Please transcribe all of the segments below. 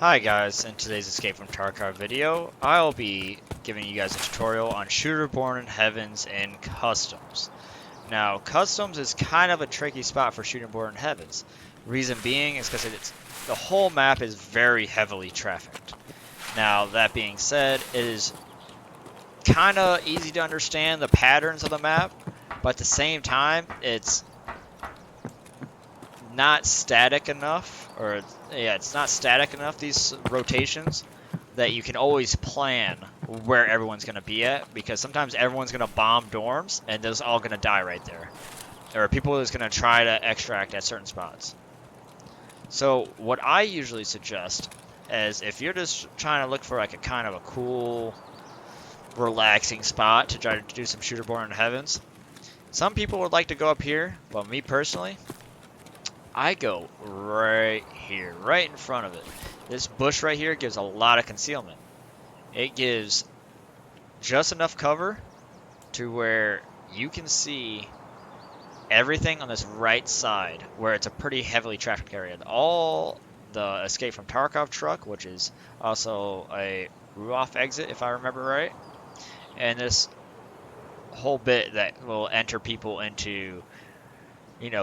Hi guys, in today's Escape from Tarkov video, I'll be giving you guys a tutorial on Shooter-Born in Heavens and Customs. Now, Customs is kind of a tricky spot for Shooter-Born in Heavens. Reason being is because the whole map is very heavily trafficked. Now, that being said, it is kind of easy to understand the patterns of the map, but at the same time, it's not static enough, it's not static enough, these rotations, that you can always plan where everyone's going to be at, because sometimes everyone's going to bomb dorms, and they're all going to die right there. Or people are just going to try to extract at certain spots. So what I usually suggest is if you're just trying to look for like a kind of a cool, relaxing spot to try to do some Shooter-Born in Heavens, some people would like to go up here, but me personally, I go right here, right in front of it. This bush right here gives a lot of concealment. It gives just enough cover to where you can see everything on this right side, where it's a pretty heavily trafficked area. All the Escape from Tarkov truck, which is also a Ruoff exit, if I remember right, and this whole bit that will enter people into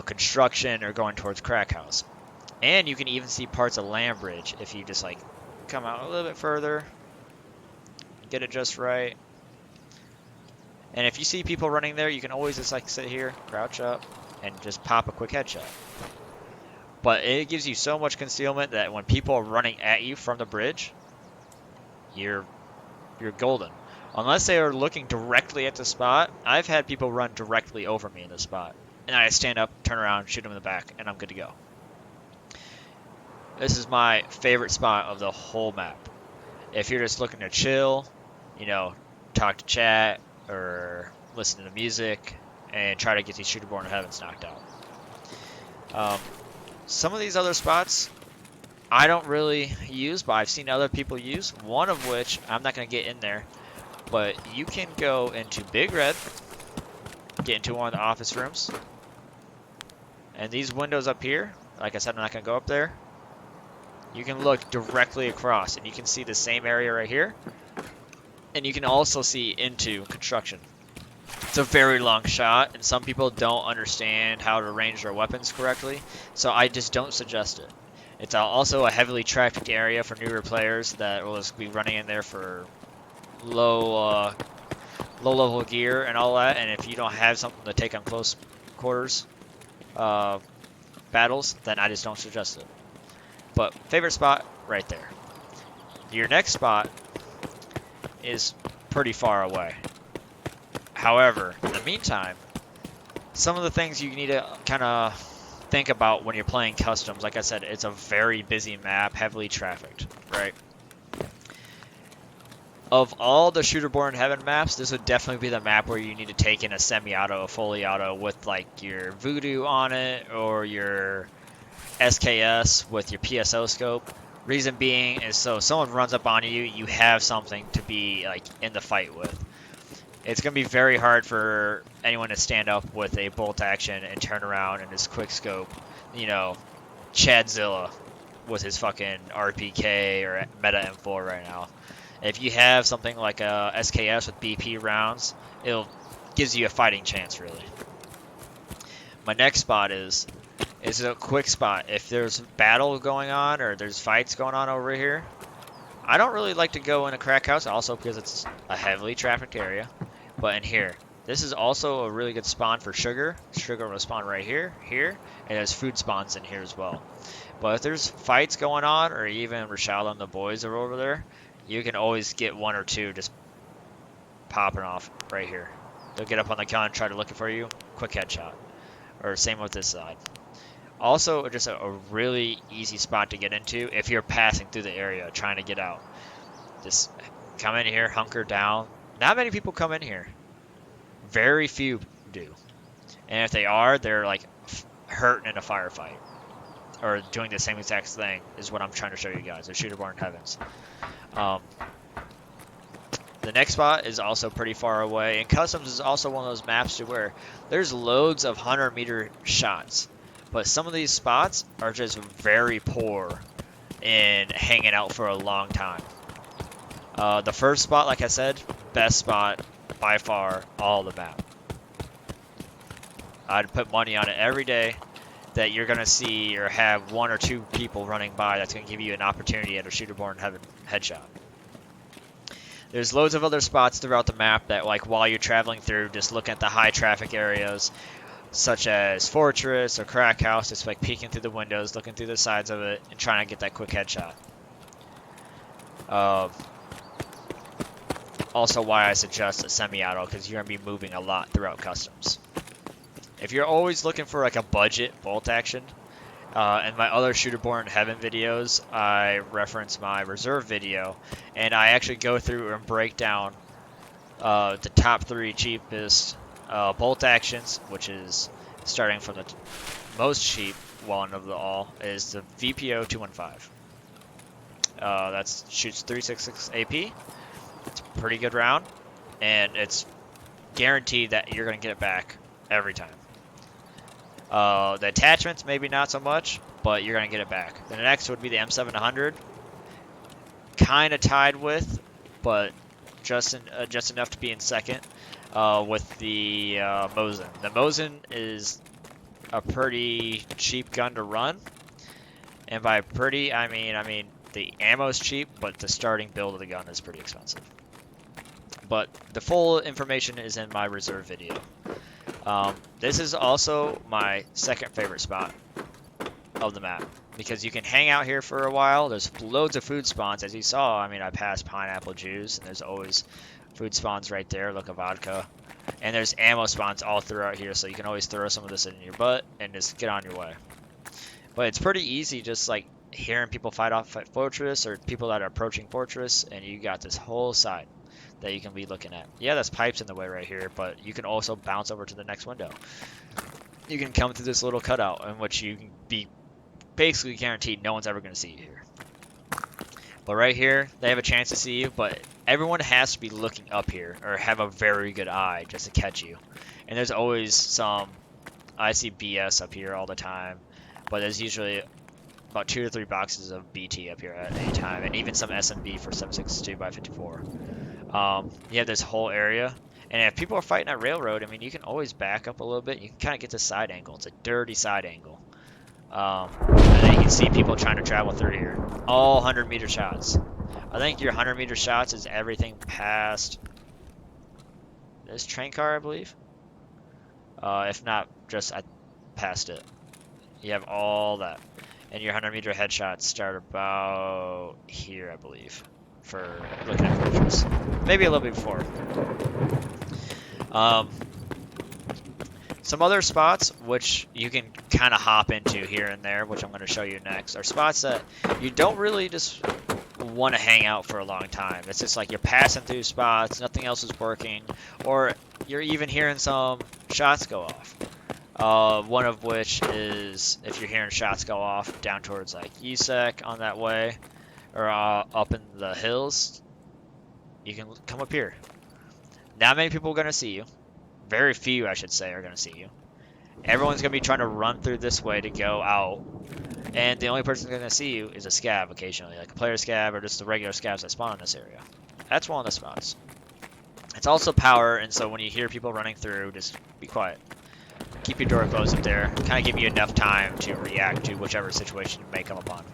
construction or going towards Crack House. And you can even see parts of Land Bridge if you just like come out a little bit further, get it just right. And if you see people running there, you can always just like sit here, crouch up, and just pop a quick headshot. But it gives you so much concealment that when people are running at you from the bridge, you're golden. Unless they are looking directly at the spot, I've had people run directly over me in the spot. And I stand up, turn around, shoot them in the back, and I'm good to go. This is my favorite spot of the whole map. If you're just looking to chill, talk to chat, or listen to music, and try to get these Shooter-Born in Heavens knocked out. Some of these other spots, I don't really use, but I've seen other people use. One of which, I'm not going to get in there, but you can go into Big Red, get into one of the office rooms, and these windows up here, like I said, I'm not going to go up there. You can look directly across, and you can see the same area right here. And you can also see into construction. It's a very long shot, and some people don't understand how to range their weapons correctly, so I just don't suggest it. It's also a heavily trafficked area for newer players that will just be running in there for low level gear and all that, and if you don't have something to take on close quarters battles, then I just don't suggest it. But favorite spot right there. Your next spot is pretty far away. However, in the meantime, some of the things you need to kind of think about when you're playing Customs, like I said, it's a very busy map, heavily trafficked, right? Of all the Shooter-Born in Heaven maps, this would definitely be the map where you need to take in a semi-auto, a fully auto with like your Voodoo on it or your SKS with your PSO scope. Reason being is so if someone runs up on you, you have something to be like in the fight with. It's going to be very hard for anyone to stand up with a bolt action and turn around and just quick scope, Chadzilla with his fucking RPK or Meta M4 right now. If you have something like a SKS with BP rounds, it gives you a fighting chance, really. My next spot is a quick spot. If there's battle going on or there's fights going on over here, I don't really like to go in a Crack House, also because it's a heavily trafficked area. But in here, this is also a really good spawn for Sugar. Sugar will spawn right here, and there's food spawns in here as well. But if there's fights going on, or even Rashad and the boys are over there, you can always get one or two just popping off right here. They'll get up on the gun, try to look for you, quick headshot. Or same with this side. Also, just a really easy spot to get into if you're passing through the area, trying to get out. Just come in here, hunker down. Not many people come in here. Very few do. And if they are, they're like hurt in a firefight. Or doing the same exact thing is what I'm trying to show you guys. A Shooter-Born in Heavens. The next spot is also pretty far away. And Customs is also one of those maps to where there's loads of 100-meter shots. But some of these spots are just very poor and hanging out for a long time. The first spot, like I said, best spot by far, all the map. I'd put money on it every day that you're going to see or have 1 or 2 people running by that's going to give you an opportunity at a shooter-born headshot. There's loads of other spots throughout the map that, like, while you're traveling through, just look at the high traffic areas, such as Fortress or Crack House, just like peeking through the windows, looking through the sides of it, and trying to get that quick headshot. Also why I suggest a semi-auto, because you're going to be moving a lot throughout customs. If you're always looking for like a budget bolt action, in my other Shooter-Born Heaven videos, I reference my reserve video, and I actually go through and break down the top 3 cheapest bolt actions, which is starting from the most cheap one of the all, is the VPO 215. That shoots 366 AP. It's a pretty good round, and it's guaranteed that you're going to get it back every time. The attachments, maybe not so much, but you're going to get it back. The next would be the M700. Kind of tied with, but just enough to be in second, with the Mosin. The Mosin is a pretty cheap gun to run, and by pretty, I mean the ammo's cheap, but the starting build of the gun is pretty expensive. But the full information is in my reserve video. This is also my second favorite spot of the map, because you can hang out here for a while. There's loads of food spawns, as you saw. I mean, I passed Pineapple Juice, and there's always food spawns right there. Look at vodka. And there's ammo spawns all throughout here, so you can always throw some of this in your butt and just get on your way. But it's pretty easy, just like hearing people fight off at Fortress, or people that are approaching Fortress, and you got this whole side that you can be looking at. Yeah, there's pipes in the way right here, but you can also bounce over to the next window. You can come through this little cutout in which you can be basically guaranteed no one's ever going to see you here. But right here, they have a chance to see you, but everyone has to be looking up here or have a very good eye just to catch you. And there's always some, I see BS up here all the time, but there's usually about 2 to 3 boxes of BT up here at any time, and even some SMB for 7.62x54. You have this whole area, and if people are fighting at Railroad, I mean, you can always back up a little bit. You can kind of get the side angle. It's a dirty side angle. And then you can see people trying to travel through here. All 100-meter shots. I think your 100-meter shots is everything past this train car, I believe. If not, just past it. You have all that. And your 100-meter headshots start about here, I believe, for looking at Fortress. Maybe a little bit before. Some other spots, which you can kind of hop into here and there, which I'm going to show you next, are spots that you don't really just want to hang out for a long time. It's just like you're passing through spots, nothing else is working, or you're even hearing some shots go off. One of which is if you're hearing shots go off down towards like USEC on that way, or up in the hills, you can come up here. Not many people are going to see you. Very few, I should say, are going to see you. Everyone's going to be trying to run through this way to go out, and the only person going to see you is a scav occasionally, like a player scav or just the regular scavs that spawn in this area. That's one of the spots. It's also power, and so when you hear people running through, just be quiet. Keep your door closed up there. Kind of give you enough time to react to whichever situation you may come upon.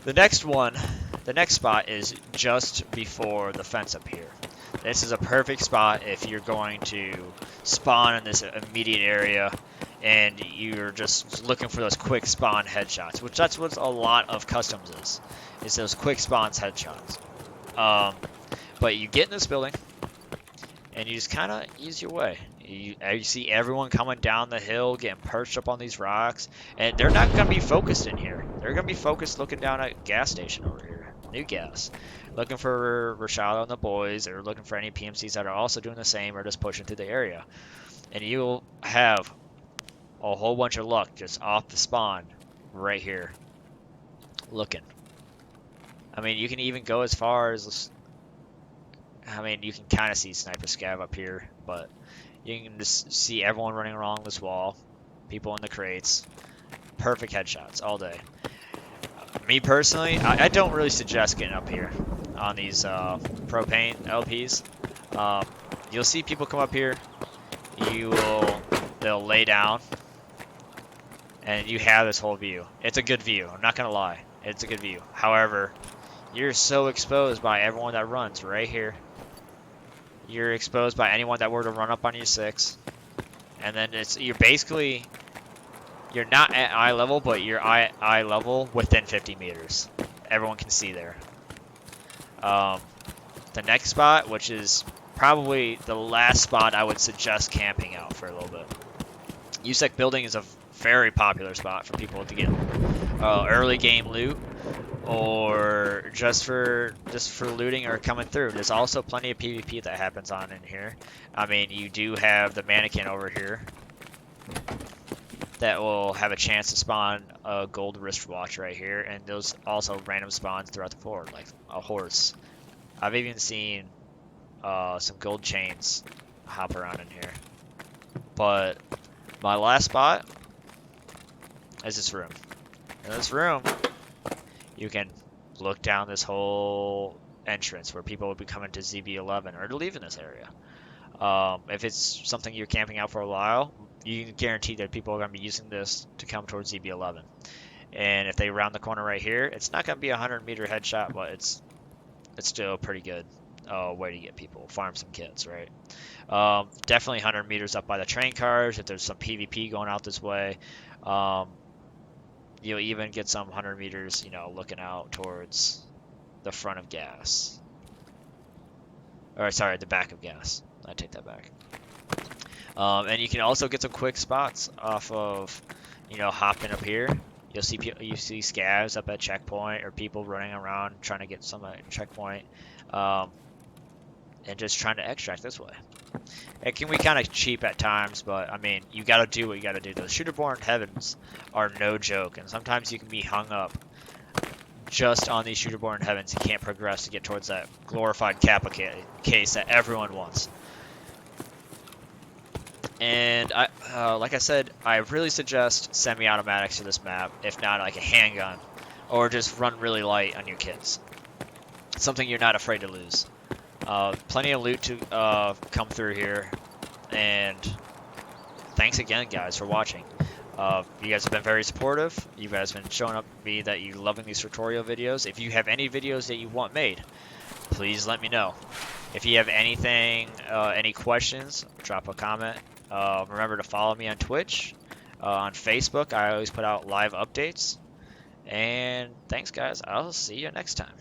The next spot is just before the fence up here. This is a perfect spot if you're going to spawn in this immediate area and you're just looking for those quick spawn headshots, which that's what a lot of customs is those quick spawns headshots. But you get in this building and you just kind of ease your way. You see everyone coming down the hill, getting perched up on these rocks, and they're not going to be focused in here. They're going to be focused looking down at gas station over here, New Gas, looking for Rashado and the boys, or looking for any PMCs that are also doing the same or just pushing through the area. And you'll have a whole bunch of luck just off the spawn right here, looking. I mean, you can even go as far as, I mean, you can kind of see Sniper Scav up here, but you can just see everyone running along this wall, people in the crates, perfect headshots all day. Me personally, I don't really suggest getting up here on these propane LPs. You'll see people come up here. They'll lay down, and you have this whole view. It's a good view. I'm not gonna lie, it's a good view. However, you're so exposed by everyone that runs right here. You're exposed by anyone that were to run up on you 6, and then you're not at eye level, but you're eye level within 50 meters. Everyone can see there. The next spot, which is probably the last spot I would suggest camping out for a little bit. USEC building is a very popular spot for people to get early game loot, or just for looting or coming through. There's also plenty of PvP that happens on in here. I mean, you do have the mannequin over here that will have a chance to spawn a gold wristwatch right here, and those also random spawns throughout the floor, like a horse. I've even seen some gold chains hop around in here. But my last spot is this room. In this room, you can look down this whole entrance where people will be coming to ZB11 or to leaving this area. If it's something you're camping out for a while, you can guarantee that people are going to be using this to come towards ZB11. And if they round the corner right here, it's not going to be a 100-meter headshot, but it's still a pretty good way to get people, farm some kits, right? Definitely 100 meters up by the train cars. If there's some PvP going out this way, you'll even get some 100 meters, looking out towards the front of gas. Or sorry, the back of gas. I take that back. And you can also get some quick spots off of, hopping up here. You see scavs up at checkpoint, or people running around trying to get some at checkpoint, and just trying to extract this way. It can be kind of cheap at times, but I mean, you got to do what you got to do. Those shooter-borne heavens are no joke, and sometimes you can be hung up just on these shooter-borne heavens. You can't progress to get towards that glorified Kappa case that everyone wants. And like I said, I really suggest semi-automatics for this map, if not like a handgun, or just run really light on your kits. It's something you're not afraid to lose. Plenty of loot to come through here, and thanks again, guys, for watching. You guys have been very supportive. You guys have been showing up to me that you're loving these tutorial videos. If you have any videos that you want made, please let me know. If you have anything, any questions, drop a comment. Remember to follow me on Twitch, on Facebook. I always put out live updates. And thanks, guys. I'll see you next time.